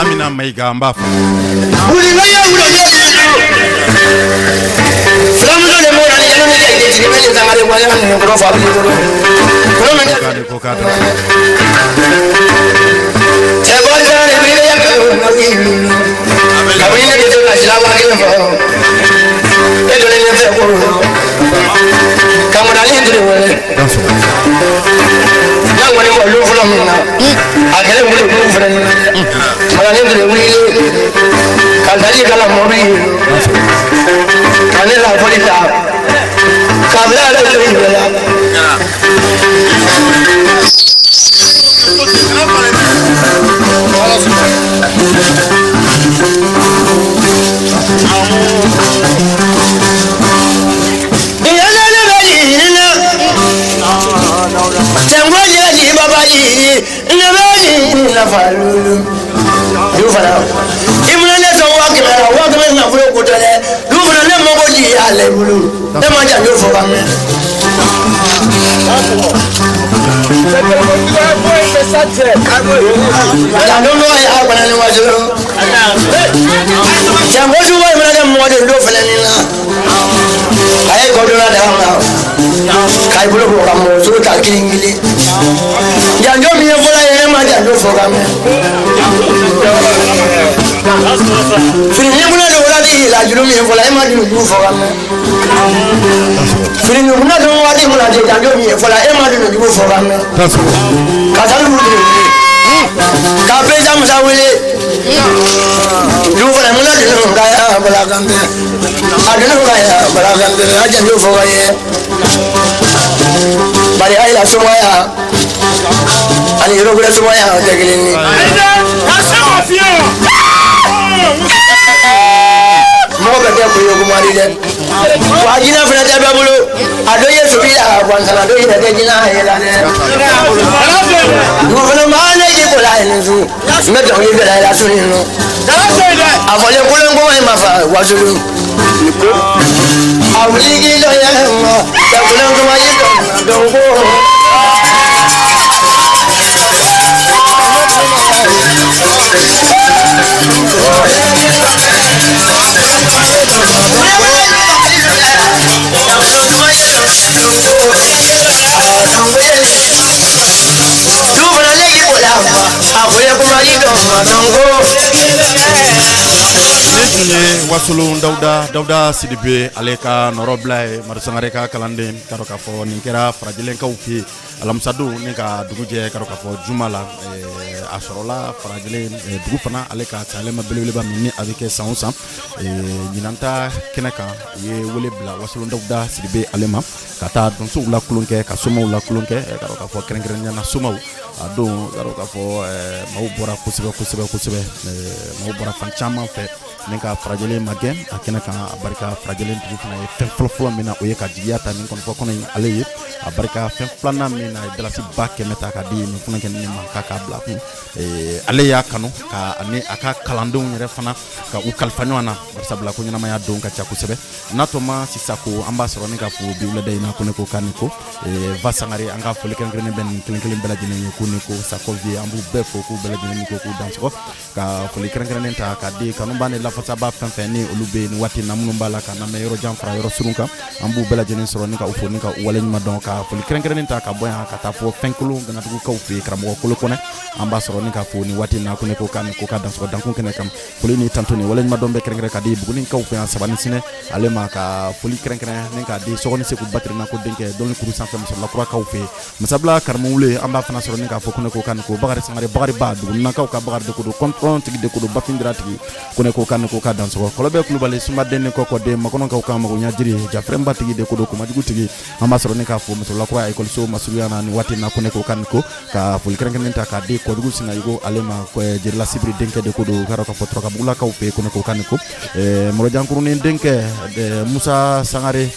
Amina Maiga Mbafa. wasulu Dauda Sidibe ale ka nɔrɔ bila ye Marisangare ka kalanden ka dɔn k'a fɔ nin kɛra farajilenkaw fɛ yen alamsadu ni ka dugu jɛ ka dɔn k'a fɔ juma la a sɔrɔla farajilen dugu fana ale ka cayalema belebeleba min ni a bɛ kɛ san o san ɲinanta kɛnɛ kan u ye wele bila wasulu Dauda Sidibe ale ma ka taa donsow la kulon kɛ ka somaw la kulon kɛ ka dɔn k'a fɔ kɛrɛnkɛrɛnnenya na somaw a don ka dɔn k'a fɔ maaw bɔra kosɛbɛ maaw bɔra fan caman fɛ ni ka farajɛlen ma gɛn a kɛnɛ kan a barika farajɛlen dugu fana ye fɛn fɔlɔ min na o ye ka jigiya ta nin kɔnɔ kɔnɔ in ale ye a barika fɛn filanan min na dalasi ba kɛmɛ ta ka di nin fana kɛ ne ma k'a bila kun ale y'a kanu ka ani a ka kalandenw yɛrɛ fana ka u kalifa ɲɔgɔn na barisabula ko ɲɛnamaya don ka ca kosɛbɛ n'a tɔ ma sisan ko an b'a sɔrɔ ni ka fɔ bi wulada in na ko ne ko k'a ni ko va sangare an ka foli kɛrɛnkɛrɛnnen bɛ nin kelen bɛɛ lajɛlen ye ko ni ko sakɔvi an b'u bɛɛ fɔ k'u bɛɛ lajɛlen ni ko k'u dansɔgɔ ka foli kɛrɛnkɛrɛnnen ta ka di kanubaa ni lafasaba fɛn fɛn ni olu bɛ nin waati na minnu b'a la ka namɛ yɔrɔ jan fara yɔrɔ surun kan an b'u bɛɛ lajɛlen sɔrɔ ni ka u fo ni ka u waleɲuman dɔn ka foli kɛrɛnkɛrɛnnen ta ka bɔ yan ka taa fɔ fɛnkolon ganadugukaw fɛ karamɔgɔ kolo kɔnɛ an b'a sɔrɔ ni ka fo nin waati na ko ne ko k'a ni ko ka dansɔgɔ dankun kɛnɛ kan foli ni tanto ni waleɲuman dɔn bɛ kɛrɛnkɛrɛn ka di bugunikaw fɛ yan Sabani Sinɛ ale ma ka foli kɛrɛnkɛrɛn ni ka di sɔgɔni se k'u batirina ko denkɛ dɔnni kuru sanfɛ musolakaw fɛ masabila karamɔgɔ an b'a fana sɔrɔ ni ka fɔ ko ne ko k'a ni ko Bakari Sangare Bakari ba dugunakaw ka Bakari de ko do kɔntɔn tigi de ko do bafindira tigi ko ne ko k'a ni ko ka dansɔgɔ kɔlɔbɛ kulubali sumaden ni kɔkɔden makɔnɔkaw ka magoɲa jiri jafrɛnba tigi de ko do kumajugu tigi an b'a sɔrɔ ni k'a fɔ musolakura ekɔliso masuruya na ni waati na ko ne ko k'a ni ko ka foli kɛrɛnkɛrɛnnen ta k'a di kɔdugu sinayigo ale ma jirila sibiri denkɛ de ko do ka dɔn k'a fɔ turakabugulakaw fɛ ko ne ko k'a ni ko mɔrɔjankurunin denkɛ Musa Sangare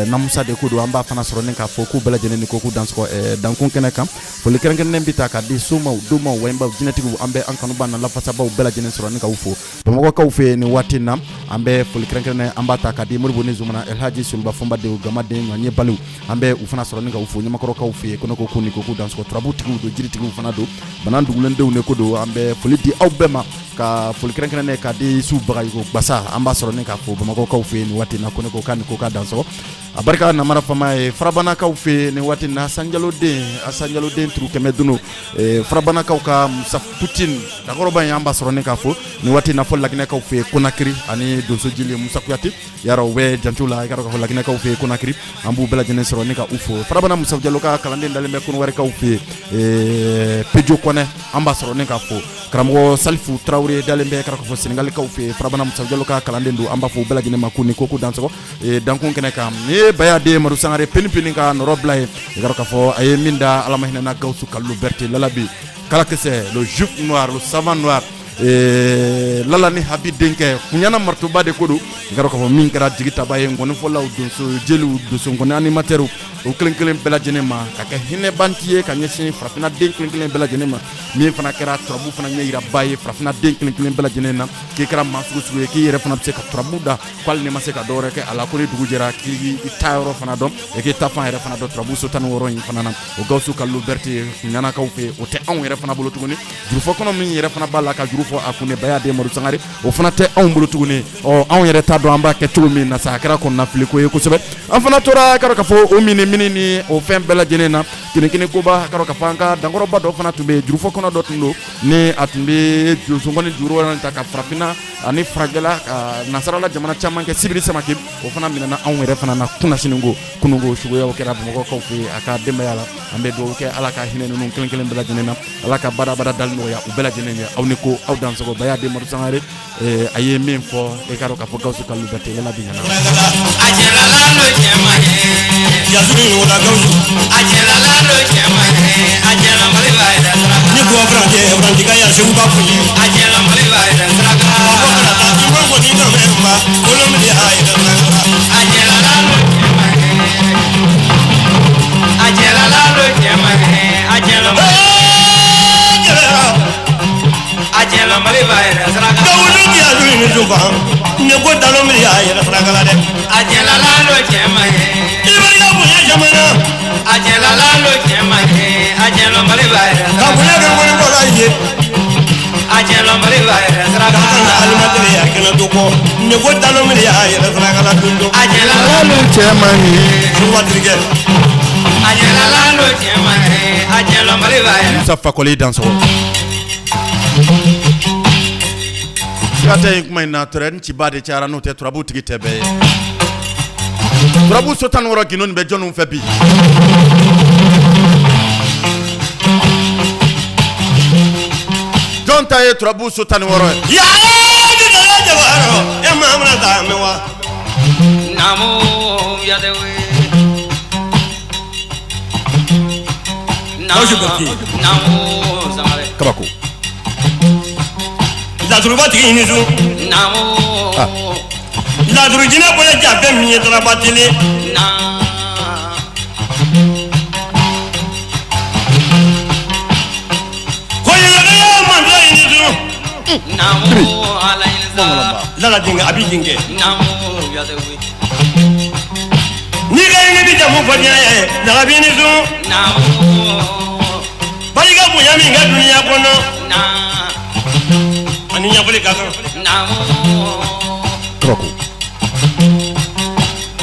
Namusa de ko do an b'a fana sɔrɔ ni k'a fɔ k'u bɛɛ lajɛlen ni ko k'u dansɔgɔ dankun kɛnɛ kan foli kɛrɛnkɛrɛnnen bi ta k'a di somaw domaw wayimbaw jinɛtigiw an bɛ an kanuba na lafasabaw bɛɛ lajɛlen sɔrɔ ni k'aw fo bamakɔkaw fɛ nin waati na an bɛ foli kɛrɛnkɛrɛnnen an b'a ta k'a di Moribo ni Zumana Elhaji Suluba Fɔnbadenw Gamaden Ɲɔɲɛ Baliw an bɛ u fana sɔrɔ ni k'aw fo ɲamakɔrɔkaw fɛ ko ne ko ni ko k'u dansɔgɔ turabutigiw do jiritigiw fana do bana dugulendenw ne ko do an bɛ foli di aw bɛɛ ma ka foli kɛrɛnkɛrɛnnen k'a di Su Bagayogo Gbasa an b'a sɔrɔ ni k'a fɔ bamakɔkaw fɛ nin waati na ko ne ko k'a ni ko k'a dansɔgɔ a barika namara fama ye farabanakaw fɛ nin waati na Sanjaloden turu kɛmɛ dunu farabanakaw ka Musa Putin dakɔrɔba in an b'a sɔrɔ ni k'a fɔ nin waati na fɔ laginɛkaw fɛ Konakiri ani donso jili Musa Kuyate yara u bɛ jantu la i ka dɔn k'a fɔ laginɛkaw fɛ Konakiri an b'u bɛɛ lajɛlen sɔrɔ ni ka u fo farabana Musa Jalo ka kalanden dalen bɛ Konowɛrɛkaw fɛ Pejo Kɔnɛ an b'a sɔrɔ ni k'a fɔ karamɔgɔ Salifu Tarawele dalen bɛ ka dɔn k'a fɔ Senegalikaw fɛ farabana Musa Jalo ka kalanden do an b'a fɔ u bɛɛ lajɛlen ma ko ni ko k'u dansɔgɔ dankun kɛnɛ kan ni ye Bayade Madu Sangare peni ka nɔrɔ bila ye i ka dɔn k'a fɔ a ye min da Ala ma hinɛna Gawusu Kalilu Berete Lalabi Kalakisɛ le juif noir le savant noir Lala ni Habi denkɛ kuɲana maritoba de ko do i ka dɔn k'a fɔ min kɛra jigitaba ye ngɔnifɔlaw donso jeliw donso ngɔni animatɛrw o kelen bɛɛ lajɛlen ma ka kɛ hinɛbanti ye ka ɲɛsin farafina den kelen bɛɛ lajɛlen ma min fana kɛra turabu fana ɲɛ yiraba ye farafina den kelen bɛɛ lajɛlen na k'i kɛra maa sugu ye k'i yɛrɛ fana bɛ se ka turabu da k'ale ne ma se ka dɔwɛrɛ kɛ a la ko ni dugu jɛra k'i ta yɔrɔ fana dɔn et k'i ta fan yɛrɛ fana dɔn turabu so 16 in fana na o Gawusu Kalilu Berete ɲanakaw fɛ o tɛ anw yɛrɛ fana bolo tuguni jurufɔ kɔnɔ min yɛrɛ fana b'a la ka juru fɔ a kun ne Bayade Madu Sangare o fana tɛ anw bolo tuguni anw yɛrɛ t'a dɔn an b'a kɛ cogo min na sa a kɛra kɔnɔna filiko ye kosɛbɛ an fana tora ka dɔn k'a fɔ o mini ni o fɛn bɛɛ lajɛlen na kelen koba ka dɔn k'a fɔ an ka dankɔrɔba dɔ fana tun bɛ jurufɔ kɔnɔ dɔ tun do ni a tun bɛ jurusongɔni juru wɛrɛ ta ka farafina ani farajɛla ka nasarala jamana caman kɛ Sibiri Samake o fana minɛna anw yɛrɛ fana na kunasinigo kunungo suguyaw kɛra bamakɔkaw fɛ a ka denbaya la an bɛ dugawu kɛ Ala ka hinɛ ninnu kelen bɛɛ lajɛlen na Ala ka badabada dali nɔgɔya u bɛɛ lajɛlen ye aw ni ko aw dansɔgɔ Bayade Madu Sangare a ye min fɔ i ka dɔn k'a fɔ Gawusu Kalilu Berete Lalabi ɲɛna Musa Fakoli dansɔgɔ Sikate kuma ina tren ci bade ci ara no te turabu tigi tebe turabu sotan woro ginon be jonu febi jon taye turabu sotan woro ya di dala jawaro e mamna ta mewa namo ya dewe namo zamare kabako la truba tigi ni zu namo la drujina bole jabe mi tra batele na ko yele mandra ni zu namo ala ilza la dinga abi dinge namo ya dewe ni ga ni bi jamu fanya e la bi ni zu namo bari ga bunya mi ga dunya kono na ani nya bole ka namo kabako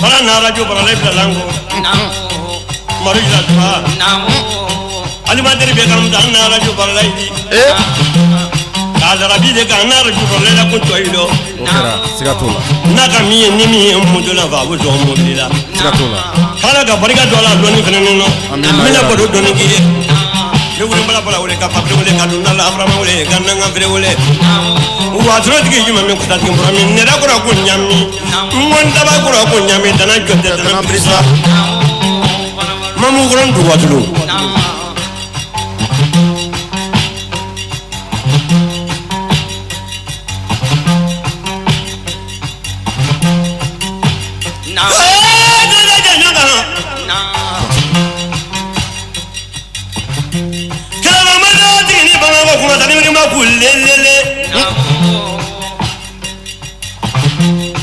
bara na radio bara le lango namo maru ila twa namo ali ma deri be kam dan na radio bara le di ala rabi de kan na radio bara le ko to ido okera sikatola na ka mi ni mi mu do la va wo do mo bila sikatola kala ga bari ga do la do ni fene no mina ko do ni ki le wure bala bala wure ka pa wure ka do na la afra wure ga na nga fere wure wa tro tigi juma me ko ta tim bra mi ne da ko ra ko nyami mon da ba ko ra ko nyami dana jotte dana prisa mamu goron du watulu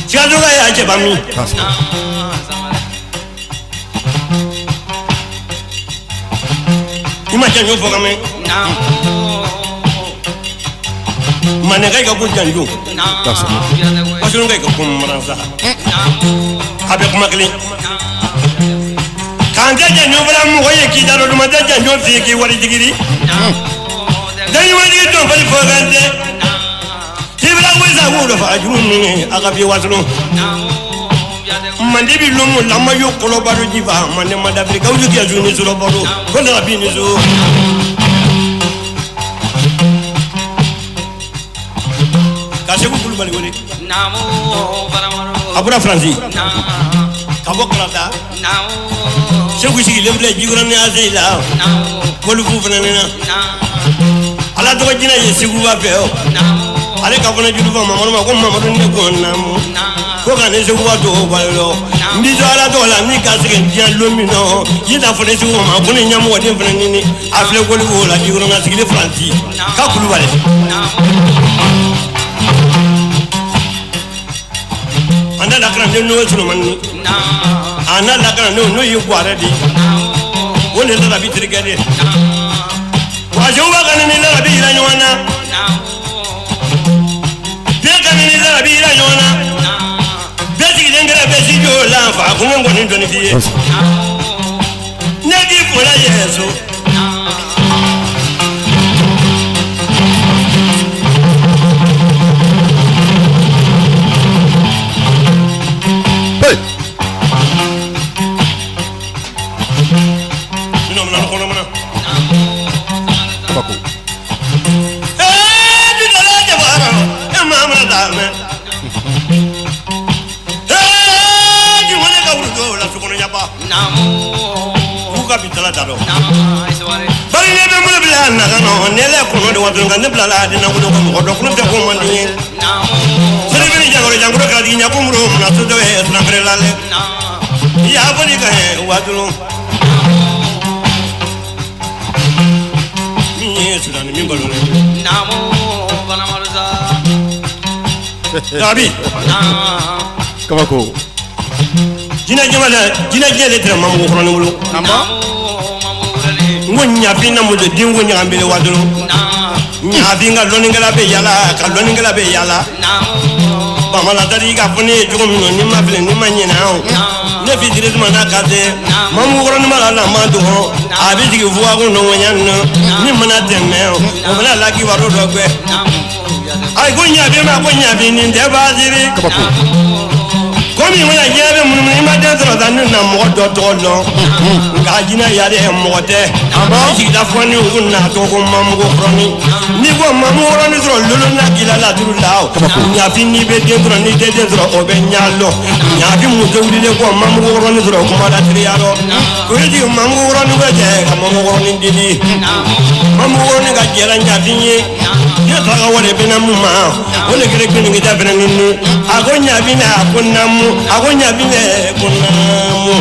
Siaduga ya jebami ima janjo foga me mane kai ka ku janjo wasu ngai ka kum maransa abe kuma kli kan janjo bala mu hoye ki daro dum janjo fi ki wari digiri dai wani don fali fogande tibra weza wuro fa ajruni aga bi wasno mande bi lomo lama yo kolo baro jiba mande madabri kawju ki ajuni zuro baro ko na bi ni zo kashe ku kulubali woni namo baramaro abura franzi kabo krata namo shegu sigi lemble jigran ni azila namo kolu fu fanana na ala to jina ye sigu ba feo namo ale ka fana julu fa mamadu ma ko mamadu ne ko namu ko ka ne sigu ba to balo ndi do ala to la ni ka sigi dia lomino yida fana sigu ma ko ne nyamu wadi fana ni afle kolu wala jigran na sigi le franzi ka kulubali anda la kan no suno man ana la kan no yu gware di wole la rabi trigade wa jowa kan ni la rabi ila nyona de kan ni la rabi ila nyona de ti ngere be si jo la fa ko ngo ni do ni fi ne di fola yeso bari ne be mulu bila na kano ne le kono de wadu ngane bila la dina ko ko do ko te ko man ni sere be jangoro ka di nya ko muro na to de na bre la le ya boni ka he wadu ni sudan mi balo le namo baramaro za dabi kabako jina jele tre mamu ko no mulo ngonya bina mu de dingo nya ambele wadulu nya binga loningala be yala ba mala dari ga fune jogo mino ni ma bele ni ma nyina o ne fi dire ma na kaze mamu goro ni mala la ma do abi digi vuwa ko no nya no ni mana temme o mala la ki waro do gbe ay ko ñabi ma ko ñabi ni de baziri komi wona ñabe mun ma de dro dan na mo do to lo nga jina ya de mo de ci da foni unna to ko mam go froni ni go mam roni dro lulu na gila la duru law ñabi ni be de dro ni de dro o be ñallo ñabi mu de wuli ko mam go roni dro ko ma da triyaro ko di mam go roni go je ka mam go roni dili mam go roni ga jela ñabi ni ya ta ga wore bina mu ma wole gere gbe ni da bina ni agonya bina kunamu agonya bina kunamu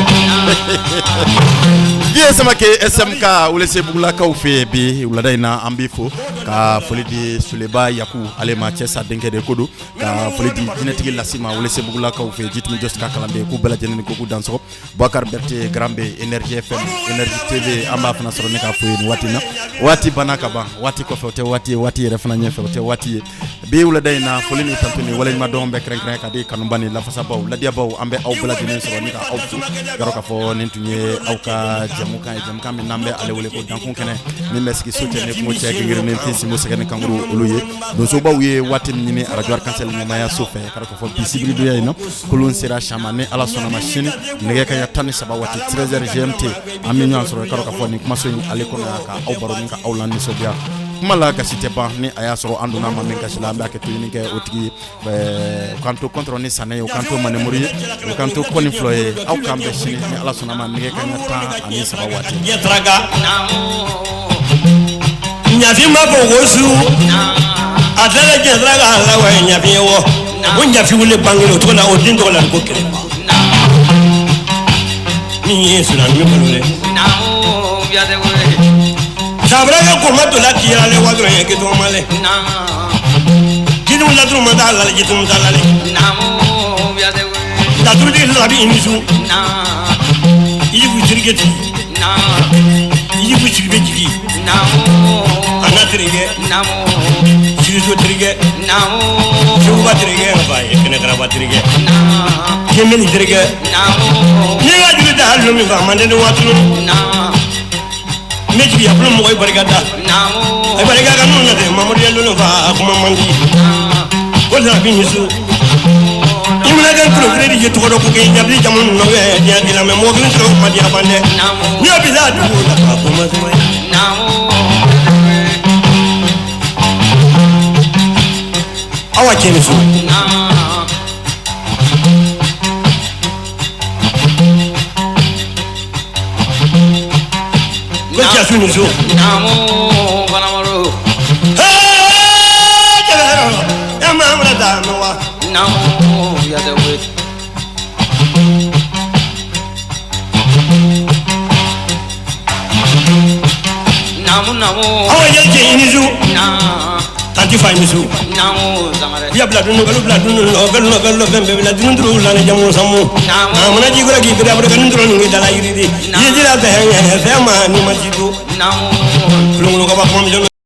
Bien sama ke SMK wole se bugula kaw fe bi wala dayna ambifo ka folidi Suleba Yaku alema Chesa denke de kodo ka folidi jinetigi lasima wole se bugula kaw fe jitmi just ka kalambe ku bela jenen ko ku danso Bakar Berté Grambe Energie FM Energie TV amba fana soro ne ka fo ni watina wati banaka ba wati ko fe wati refana nyefe te wati be wala dayna folini tantuni wala ma dombe kren ka de kanumbani la fasa baw la dia baw ambe aw bela jenen soro ni ka aw fu garo ka fo nentunye aw ka jamuka min nambe ale wole ko dankon kene min meski soutien ne mo tiagi ngir ne fi mo segane kanguru oluye do so bawiye watin ni radio arkansel mo maya sofe kala ko fo bisibri do yayno kulun sira chamane ala sona machine nege ka ya tan saba wati 13h GMT ami nyan soro kala ko fo ni kuma so ale ko na ka aw baro ni ka aw lan ni so biya mala ka cité ba ni aya soro anduna ma min ka sila ba ke to ni ke otigi kanto contre ni sané o kanto mané mori o kanto koni floye aw kambe chini ni ala sona ma nege ka ta ami saba wati yetraga nyafi ma ko wosu adala jetraga la wa nyafi wo won nyafi wule bangelo to na odin to la ko kire ni yesu na mi ko le namu ya de wole sabraga ko mato la tira le wadro ye ke to male kinu la drum da la je tum da la le namu ya de wole da dru di la bi imisu na yi bu tirgeti na yi bu tirgeti namu ana tirge namu siriso tirge namu juba tirge ba ye kene kara ba tirge na kemeni tirge namu ni ga julu da halu mi ba mande no watu na meji ya bulu mo barigada namu ay barigada no na de mamuri yalo no fa kuma mangi ko da bi nisu imuna gan pro gredi je to ko ko ke nyabli jamun no we dia dila me mo gin tro ma dia bande ni abi da du da ko ma so namu awa cheni su ko cha su ni su namu banamaro hey jabaro ya ma amra da no wa namu ya de wole namu awa ye je ni su na tanti fa ni su namu zamare ya bla dunu no galo fembe bla dunu dru la ne jamu samu amana ji gura gi gura bra dunu dru ni dala yiri di ye jira ta he ma ni ma ji du namu lu ko ba ko